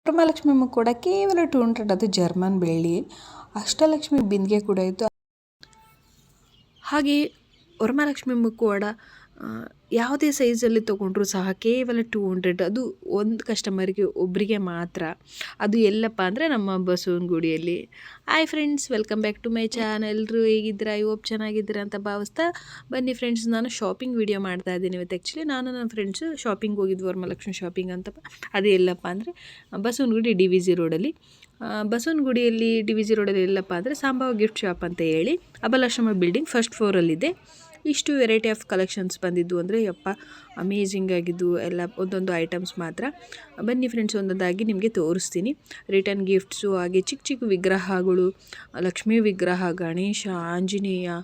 ವರಮಹಾಲಕ್ಷ್ಮಿ ಕೂಡ ಕೇವಲ 200, ಅದು ಜರ್ಮನ್ ಬೆಳ್ಳಿ. ಅಷ್ಟಲಕ್ಷ್ಮಿ ಬಿಂದಿಗೆ ಕೂಡ ಇತ್ತು. ಹಾಗೆ ವರಮಹಾಲಕ್ಷ್ಮಿ ಮುಖವಾಡ ಯಾವುದೇ ಸೈಜಲ್ಲಿ ತೊಗೊಂಡ್ರೂ ಸಹ ಕೇವಲ 200, ಅದು ಒಂದು ಕಸ್ಟಮರ್ಗೆ ಒಬ್ಬರಿಗೆ ಮಾತ್ರ. ಅದು ಎಲ್ಲಪ್ಪ ಅಂದರೆ ನಮ್ಮ ಬಸವನಗುಡಿಯಲ್ಲಿ. Hi friends, welcome back to my channel. ಎಲ್ಲರೂ ಹೇಗಿದ್ದೀರಾ? ಐ ಹೋಪ್ ಚೆನ್ನಾಗಿದ್ದೀರಾ ಅಂತ ಭಾವಿಸ್ತಾ ಬನ್ನಿ ಫ್ರೆಂಡ್ಸ್, ನಾನು ಶಾಪಿಂಗ್ ವಿಡಿಯೋ ಮಾಡ್ತಾ ಇದ್ದೀನಿ ಇವತ್ತು. ಆ್ಯಕ್ಚುಲಿ ನಾನು ನನ್ನ ಫ್ರೆಂಡ್ಸು ಶಾಪಿಂಗ್ ಹೋಗಿದ್ವಿ, ವರಮಹಾಲಕ್ಷ್ಮಿ ಶಾಪಿಂಗ್ ಅಂತ. ಅದು ಎಲ್ಲಪ್ಪ ಅಂದರೆ ಬಸವನಗುಡಿ DVG ರೋಡಲ್ಲಿ. ಬಸವನಗುಡಿಯಲ್ಲಿ DVG ರೋಡಲ್ಲಿ ಎಲ್ಲಪ್ಪ ಅಂದರೆ ಸಾಂಬಾವ ಗಿಫ್ಟ್ ಶಾಪ್ ಅಂತ ಹೇಳಿ ಅಬಲಾಶ್ರಮ ಬಿಲ್ಡಿಂಗ್ ಫಸ್ಟ್ ಫ್ಲೋರಲ್ಲಿದೆ. ಇಷ್ಟು ವೆರೈಟಿ ಆಫ್ ಕಲೆಕ್ಷನ್ಸ್ ಬಂದಿದ್ದು ಅಂದರೆ ಯಪ್ಪ ಅಮೇಝಿಂಗ್ ಆಗಿದ್ದು ಎಲ್ಲ. ಒಂದೊಂದು ಐಟಮ್ಸ್ ಮಾತ್ರ. ಬನ್ನಿ ಫ್ರೆಂಡ್ಸ್, ಒಂದೊಂದಾಗಿ ನಿಮಗೆ ತೋರಿಸ್ತೀನಿ. ರಿಟರ್ನ್ ಗಿಫ್ಟ್ಸು, ಹಾಗೆ ಚಿಕ್ಕ ಚಿಕ್ಕ ವಿಗ್ರಹಗಳು, ಲಕ್ಷ್ಮೀ ವಿಗ್ರಹ, ಗಣೇಶ, ಆಂಜನೇಯ,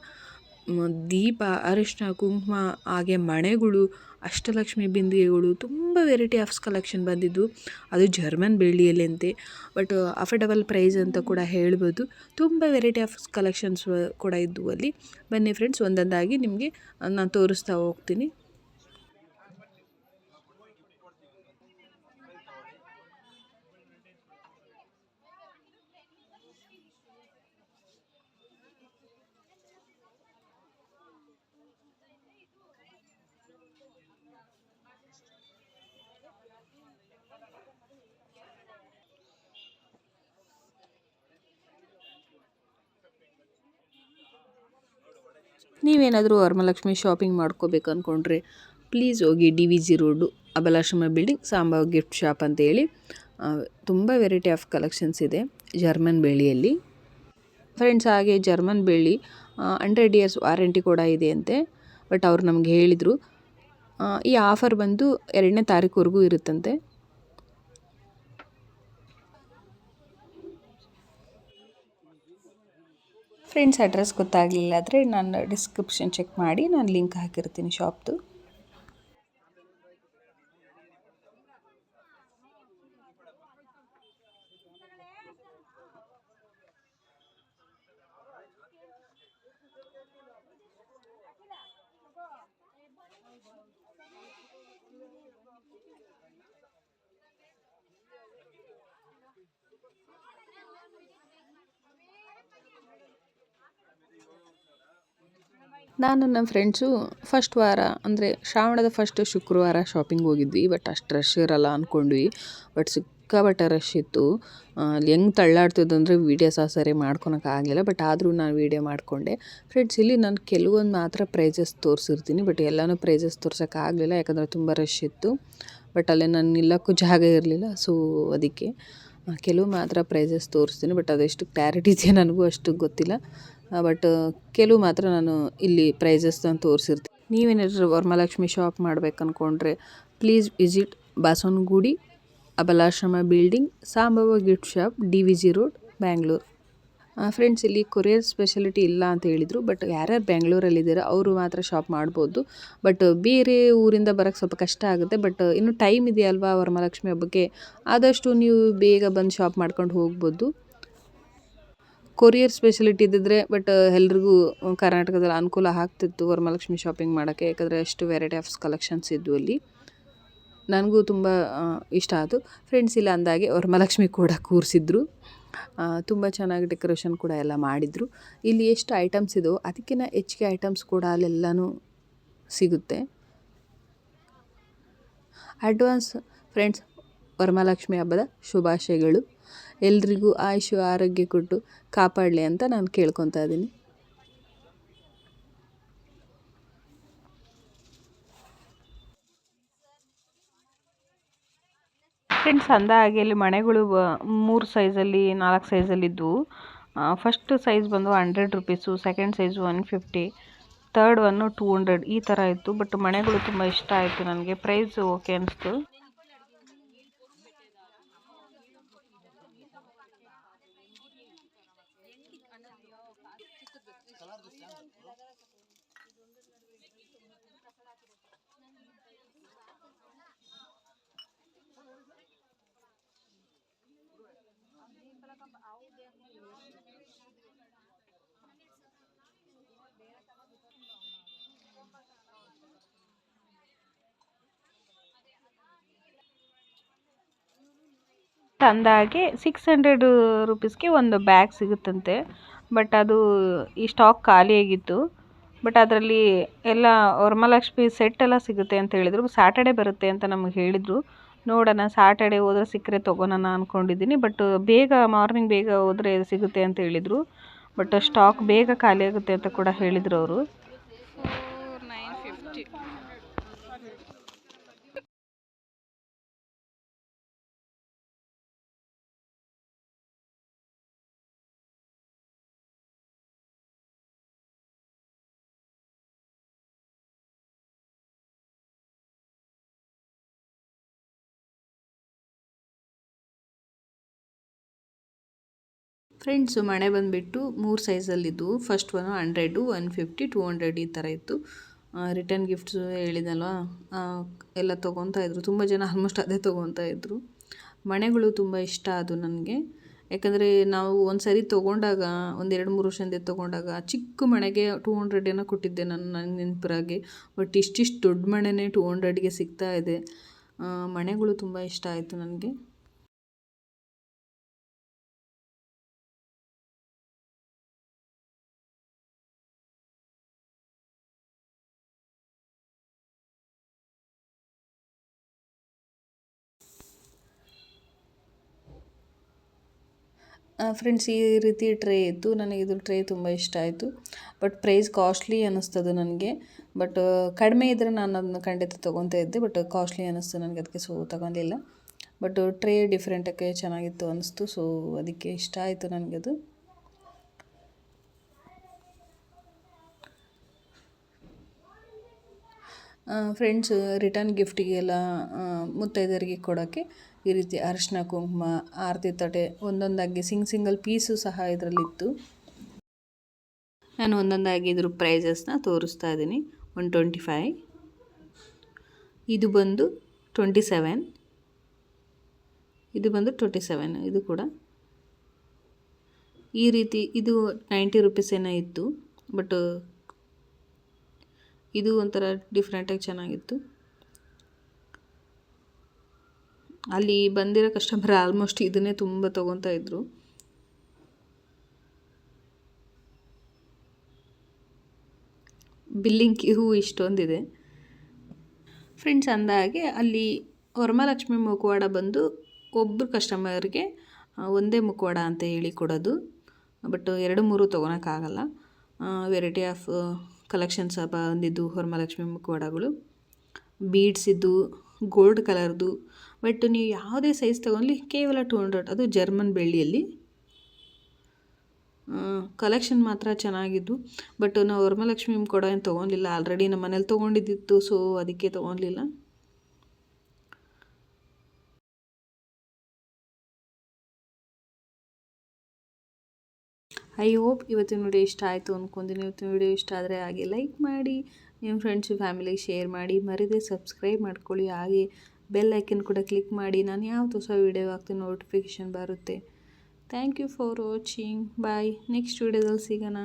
ದೀಪ, ಅರಿಶಿನ ಕುಂಕುಮ, ಹಾಗೆ ಮಣೆಗಳು, ಅಷ್ಟಲಕ್ಷ್ಮಿ ಬಿಂದಿಗೆಗಳು, ತುಂಬ ವೆರೈಟಿ ಆಫ್ಸ್ ಕಲೆಕ್ಷನ್ ಬಂದಿದ್ದು. ಅದು ಜರ್ಮನ್ ಬೆಳ್ಳಿಯಲ್ಲಂತೆ, ಬಟ್ ಅಫೋರ್ಡಬಲ್ ಪ್ರೈಸ್ ಅಂತ ಕೂಡ ಹೇಳ್ಬೋದು. ತುಂಬ ವೆರೈಟಿ ಆಫ್ ಕಲೆಕ್ಷನ್ಸ್ ಕೂಡ ಇದ್ದು ಅಲ್ಲಿ. ಬನ್ನಿ ಫ್ರೆಂಡ್ಸ್, ಒಂದೊಂದಾಗಿ ನಿಮಗೆ ನಾನು ತೋರಿಸ್ತಾ ಹೋಗ್ತೀನಿ. ನೀವೇನಾದರೂ ವರಮಹಾಲಕ್ಷ್ಮಿ ಶಾಪಿಂಗ್ ಮಾಡ್ಕೋಬೇಕು ಅಂದ್ಕೊಂಡ್ರೆ ಪ್ಲೀಸ್ ಹೋಗಿ DVG road, Abalashrama building, Sambava gift shop ಅಂತೇಳಿ. ತುಂಬ ವೆರೈಟಿ ಆಫ್ ಕಲೆಕ್ಷನ್ಸ್ ಇದೆ ಜರ್ಮನ್ ಬೆಳ್ಳಿಯಲ್ಲಿ ಫ್ರೆಂಡ್ಸ್. ಹಾಗೆ ಜರ್ಮನ್ ಬೆಳ್ಳಿ 100 years ವಾರಂಟಿ ಕೂಡ ಇದೆ ಅಂತೆ. ಬಟ್ ಅವ್ರು ನಮ್ಗೆ ಹೇಳಿದರು ಈ ಆಫರ್ ಬಂದು 2ನೇ ತಾರೀಕುವರೆಗೂ ಇರುತ್ತಂತೆ. ಫ್ರೆಂಡ್ಸ್, ಅಡ್ರೆಸ್ ಗೊತ್ತಾಗಲಿಲ್ಲ ಆದರೆ ನಾನು ಡಿಸ್ಕ್ರಿಪ್ಷನ್ ಚೆಕ್ ಮಾಡಿ ನಾನು ಲಿಂಕ್ ಹಾಕಿರ್ತೀನಿ ಶಾಪ್ದು. ನಾನು ನಮ್ಮ ಫ್ರೆಂಡ್ಸು ಫಸ್ಟ್ ವಾರ ಅಂದರೆ ಶ್ರಾವಣದ ಫಸ್ಟ್ ಶುಕ್ರವಾರ ಶಾಪಿಂಗ್ ಹೋಗಿದ್ವಿ. ಬಟ್ ಅಷ್ಟು ರಶ್ ಇರಲ್ಲ ಅಂದ್ಕೊಂಡ್ವಿ, ಬಟ್ ಸಿಕ್ಕಾಪಟ್ಟೆ ರಶ್ ಇತ್ತು. ಅಲ್ಲಿ ಹೆಂಗೆ ತಳ್ಳಾಡ್ತಿದ್ದು ಅಂದರೆ ವೀಡಿಯೋ ಸಹ ಸರಿ ಮಾಡ್ಕೊಳಕ್ಕಾಗಲಿಲ್ಲ. ಬಟ್ ಆದರೂ ನಾನು ವೀಡಿಯೋ ಮಾಡಿಕೊಂಡೆ ಫ್ರೆಂಡ್ಸ್. ಇಲ್ಲಿ ನಾನು ಕೆಲವೊಂದು ಮಾತ್ರ ಪ್ರೈಸಸ್ ತೋರಿಸಿರ್ತೀನಿ, ಬಟ್ ಎಲ್ಲನೂ ಪ್ರೈಸಸ್ ತೋರ್ಸೋಕ್ಕಾಗಲಿಲ್ಲ, ಯಾಕಂದರೆ ತುಂಬ ರಶ್ ಇತ್ತು. ಬಟ್ ಅಲ್ಲೇ ನಾನು ನಿಲ್ಲಕ್ಕೂ ಜಾಗ ಇರಲಿಲ್ಲ, ಸೊ ಅದಕ್ಕೆ ಕೆಲವು ಮಾತ್ರ ಪ್ರೈಸಸ್ ತೋರಿಸ್ತೀನಿ. ಬಟ್ ಅದೆಷ್ಟು ಕ್ಲಾರಿಟಿ ಇದೆ ನನಗೂ ಅಷ್ಟು ಗೊತ್ತಿಲ್ಲ. ಬಟ್ ಕೆಲವು ಮಾತ್ರ ನಾನು ಇಲ್ಲಿ ಪ್ರೈಸಸ್ನ ತೋರಿಸಿರ್ತೀನಿ. ನೀವೇನಾದರೂ ವರಮಹಾಲಕ್ಷ್ಮಿ ಶಾಪ್ ಮಾಡ್ಬೇಕು ಅಂದ್ಕೊಂಡ್ರೆ please visit Basavanagudi, Abalashrama building, Sambava gift shop, DVG road, Bangalore. Friends, ಇಲ್ಲಿ ಕೊರಿಯರ್ ಸ್ಪೆಷಾಲಿಟಿ ಇಲ್ಲ ಅಂತ ಹೇಳಿದರು. ಬಟ್ ಯಾರ್ಯಾರು ಬ್ಯಾಂಗ್ಳೂರಲ್ಲಿದ್ದೀರಾ ಅವರು ಮಾತ್ರ ಶಾಪ್ ಮಾಡ್ಬೋದು. ಬಟ್ ಬೇರೆ ಊರಿಂದ ಬರೋಕ್ಕೆ ಸ್ವಲ್ಪ ಕಷ್ಟ ಆಗುತ್ತೆ. ಬಟ್ ಇನ್ನೂ ಟೈಮ್ ಇದೆಯಲ್ವಾ ವರಮಹಾಲಕ್ಷ್ಮಿ ಹಬ್ಬಕ್ಕೆ, ಆದಷ್ಟು ನೀವು ಬೇಗ ಬಂದು ಶಾಪ್ ಮಾಡ್ಕೊಂಡು ಹೋಗ್ಬೋದು. ಕೊರಿಯರ್ ಸ್ಪೆಷಾಲಿಟಿ ಇದ್ದಿದ್ರೆ ಬಟ್ ಎಲ್ರಿಗೂ ಕರ್ನಾಟಕದಲ್ಲಿ ಅನುಕೂಲ ಆಗ್ತಿತ್ತು ವರಮಹಾಲಕ್ಷ್ಮಿ ಶಾಪಿಂಗ್ ಮಾಡೋಕ್ಕೆ, ಯಾಕಂದರೆ ಅಷ್ಟು ವೆರೈಟಿ ಆಫ್ಸ್ ಕಲೆಕ್ಷನ್ಸ್ ಇದ್ದು ಅಲ್ಲಿ. ನನಗೂ ತುಂಬ ಇಷ್ಟ ಆಯಿತು ಫ್ರೆಂಡ್ಸ್. ಇಲ್ಲ ಅಂದಾಗೆ ವರಮಹಾಲಕ್ಷ್ಮಿ ಕೂಡ ಕೂರಿಸಿದ್ರು, ತುಂಬ ಚೆನ್ನಾಗಿ ಡೆಕೋರೇಷನ್ ಕೂಡ ಎಲ್ಲ ಮಾಡಿದರು. ಇಲ್ಲಿ ಎಷ್ಟು ಐಟಮ್ಸ್ ಇದೋ ಅದಕ್ಕಿಂತ ಹೆಚ್ಚಿಗೆ ಐಟಮ್ಸ್ ಕೂಡ ಅಲ್ಲೆಲ್ಲನೂ ಸಿಗುತ್ತೆ. ಅಡ್ವಾನ್ಸ್ ಫ್ರೆಂಡ್ಸ್, ವರಮಹಾಲಕ್ಷ್ಮಿ ಹಬ್ಬದ ಶುಭಾಶಯಗಳು. ಎಲ್ರಿಗೂ ಆಯುಷು ಆರೋಗ್ಯ ಕೊಟ್ಟು ಕಾಪಾಡಲಿ ಅಂತ ನಾನು ಕೇಳ್ಕೊತಾ ಇದ್ದೀನಿ. ಫ್ರೆಂಡ್ಸ್, ಅಂದಾಗೆ ಇಲ್ಲಿ ಮಣೆಗಳು 3 ಸೈಜಲ್ಲಿ 4 ಸೈಜಲ್ಲಿದ್ದವು. ಫಸ್ಟ್ ಸೈಜ್ ಬಂದು 100 rupees, second size 150, third one 200 ಈ ಥರ ಇತ್ತು. ಬಟ್ ಮಣೆಗಳು ತುಂಬ ಇಷ್ಟ ಆಯಿತು ನನಗೆ, ಪ್ರೈಸ್ ಓಕೆ ಅನಿಸ್ತು. ಅಂದಾಗೆ 600 ರುಪೀಸ್ಗೆ ಒಂದು ಬ್ಯಾಗ್ ಸಿಗುತ್ತಂತೆ. ಬಟ್ ಅದು ಈ ಸ್ಟಾಕ್ ಖಾಲಿಯಾಗಿತ್ತು. ಬಟ್ ಅದರಲ್ಲಿ ಎಲ್ಲ ವರಮಹಾಲಕ್ಷ್ಮಿ ಸೆಟ್ ಎಲ್ಲ ಸಿಗುತ್ತೆ ಅಂತ ಹೇಳಿದರು. ಸ್ಯಾಟರ್ಡೆ ಬರುತ್ತೆ ಅಂತ ನಮಗೆ ಹೇಳಿದರು. ನೋಡೋಣ, ಸ್ಯಾಟರ್ಡೆ ಹೋದ್ರೆ ಸಿಕ್ಕರೆ ತೊಗೊಳೋಣ ಅಂದ್ಕೊಂಡಿದ್ದೀನಿ. ಬಟ್ ಮಾರ್ನಿಂಗ್ ಬೇಗ ಹೋದರೆ ಸಿಗುತ್ತೆ ಅಂತ ಹೇಳಿದರು. ಬಟ್ ಸ್ಟಾಕ್ ಬೇಗ ಖಾಲಿ ಆಗುತ್ತೆ ಅಂತ ಕೂಡ ಹೇಳಿದರು ಅವರು. ಫ್ರೆಂಡ್ಸು, ಮಣೆ ಬಂದುಬಿಟ್ಟು 3 ಸೈಜಲ್ಲಿದ್ದವು. ಫಸ್ಟ್ 100, 150, 200 ಈ ಥರ ಇತ್ತು. ರಿಟರ್ನ್ ಗಿಫ್ಟ್ಸು ಹೇಳಿದಲ್ವ, ಎಲ್ಲ ತೊಗೊತಾ ಇದ್ರು. ತುಂಬ ಜನ ಆಲ್ಮೋಸ್ಟ್ ಅದೇ ತೊಗೊತಾ ಇದ್ರು. ಮಣೆಗಳು ತುಂಬ ಇಷ್ಟ ಅದು ನನಗೆ. ಯಾಕಂದರೆ ನಾವು ಒಂದು ಸರಿ ತೊಗೊಂಡಾಗ, ಒಂದು 2-3 ವರ್ಷದಿಂದ ತೊಗೊಂಡಾಗ ಚಿಕ್ಕ ಮಣೆಗೆ 200 ಏನೋ ಕೊಟ್ಟಿದ್ದೆ ನನಗೆ ನೆನಪಿರಾಗೆ. ಬಟ್ ಇಷ್ಟಿಷ್ಟು ದೊಡ್ಡ ಮಣೆನೇ 200ಗೆ ಸಿಗ್ತಾ ಇದೆ. ಮಣೆಗಳು ತುಂಬ ಇಷ್ಟ ಆಯಿತು ನನಗೆ. ಫ್ರೆಂಡ್ಸ್, ಈ ರೀತಿ ಟ್ರೇ ಇತ್ತು. ನನಗೆ ಇದು ಟ್ರೇ ತುಂಬ ಇಷ್ಟ ಆಯಿತು. ಬಟ್ ಪ್ರೈಸ್ ಕಾಸ್ಟ್ಲಿ ಅನ್ನಿಸ್ತದೆ ನನಗೆ. ಬಟ್ ಕಡಿಮೆ ಇದ್ದರೆ ನಾನು ಅದನ್ನ ಖಂಡಿತ ತೊಗೊತಾ ಇದ್ದೆ. ಬಟ್ ಕಾಸ್ಟ್ಲಿ ಅನ್ನಿಸ್ತು ನನಗೆ, ಅದಕ್ಕೆ ತಗೊಲಿಲ್ಲ. ಬಟ್ ಟ್ರೇ ಡಿಫ್ರೆಂಟಕ್ಕೆ ಚೆನ್ನಾಗಿತ್ತು ಅನ್ನಿಸ್ತು. ಅದಕ್ಕೆ ಇಷ್ಟ ಆಯಿತು ನನಗದು. ಫ್ರೆಂಡ್ಸ್, ರಿಟರ್ನ್ ಗಿಫ್ಟಿಗೆಲ್ಲ ಮುತ್ತೈದರಿಗೆ ಕೊಡೋಕ್ಕೆ ಈ ರೀತಿ ಅರಿಶಿನ, ಕುಂಕುಮ, ಆರತಿ ತಟ್ಟೆ ಒಂದೊಂದಾಗಿ ಸಿಂಗಲ್ ಪೀಸು ಸಹ ಇದರಲ್ಲಿತ್ತು. ನಾನು ಒಂದೊಂದಾಗಿ ಇದ್ರ ಪ್ರೈಸಸ್ನ ತೋರಿಸ್ತಾ ಇದ್ದೀನಿ. 125, ಇದು ಬಂದು 27, ಇದು ಬಂದು 27, ಇದು ಕೂಡ ಈ ರೀತಿ. ಇದು 90 ರುಪೀಸ್ ಏನೋ ಇತ್ತು. ಬಟ್ ಇದು ಒಂಥರ ಡಿಫ್ರೆಂಟಾಗಿ ಚೆನ್ನಾಗಿತ್ತು. ಅಲ್ಲಿ ಬಂದಿರೋ ಕಸ್ಟಮರ್ ಆಲ್ಮೋಸ್ಟ್ ಇದನ್ನೇ ತುಂಬ ತೊಗೊತಾ ಇದ್ರು. Billing Q ಇಷ್ಟೊಂದಿದೆ. ಫ್ರೆಂಡ್ಸ್, ಅಂದಾಗೆ ಅಲ್ಲಿ ವರಮಹಾಲಕ್ಷ್ಮಿ ಮುಖವಾಡ ಬಂದು ಒಬ್ಬರು ಕಸ್ಟಮರ್ಗೆ ಒಂದೇ ಮುಖವಾಡ ಅಂತ ಹೇಳಿ ಕೊಡೋದು. ಬಟ್ 2-3 ತೊಗೊಳಕ್ಕಾಗಲ್ಲ. ವೆರೈಟಿ ಆಫ್ ಕಲೆಕ್ಷನ್ಸ್ ಬಂದಿದ್ದು ವರಮಹಾಲಕ್ಷ್ಮಿ ಮುಖವಾಡಗಳು, ಬೀಡ್ಸ್ ಇದ್ದು, ಗೋಲ್ಡ್ ಕಲರ್ದು. ಬಟ್ ನೀವು ಯಾವುದೇ ಸೈಜ್ ತೊಗೊಳ್ಳಿ ಕೇವಲ 200, ಅದು ಜರ್ಮನ್ ಬೆಳ್ಳಿಯಲ್ಲಿ. ಕಲೆಕ್ಷನ್ ಮಾತ್ರ ಚೆನ್ನಾಗಿದ್ದು. ಬಟ್ ನಾವು ವರಮಹಾಲಕ್ಷ್ಮಿ ಮುಖವಾಡ ಏನು ತೊಗೊಲಿಲ್ಲ. ಆಲ್ರೆಡಿ ನಮ್ಮ ಮನೇಲಿ ತೊಗೊಂಡಿದ್ದಿತ್ತು, ಅದಕ್ಕೆ ತೊಗೊಲಿಲ್ಲ. ಐ ಹೋಪ್ ಇವತ್ತಿನ ವಿಡಿಯೋ ಇಷ್ಟ ಆಯಿತು ಅಂದ್ಕೊಂಡಿನಿ. ಇವತ್ತಿನ ವಿಡಿಯೋ ಇಷ್ಟ ಆದರೆ ಹಾಗೆ ಲೈಕ್ ಮಾಡಿ, ನಿಮ್ಮ ಫ್ರೆಂಡ್ಸು ಫ್ಯಾಮಿಲಿಗೆ ಶೇರ್ ಮಾಡಿ, ಮರಿದೇ ಸಬ್ಸ್ಕ್ರೈಬ್ ಮಾಡ್ಕೊಳ್ಳಿ. ಹಾಗೆ ಬೆಲ್ ಐಕನ್ ಕೂಡ ಕ್ಲಿಕ್ ಮಾಡಿ. ನಾನು ಯಾವ್ದು ಹೊಸ ವಿಡಿಯೋ ಹಾಕ್ತೀನಿ ನೋಟಿಫಿಕೇಷನ್ ಬರುತ್ತೆ. Thank you for watching. Bye. Next ವಿಡಿಯೋದಲ್ಲಿ ಸಿಗೋಣ.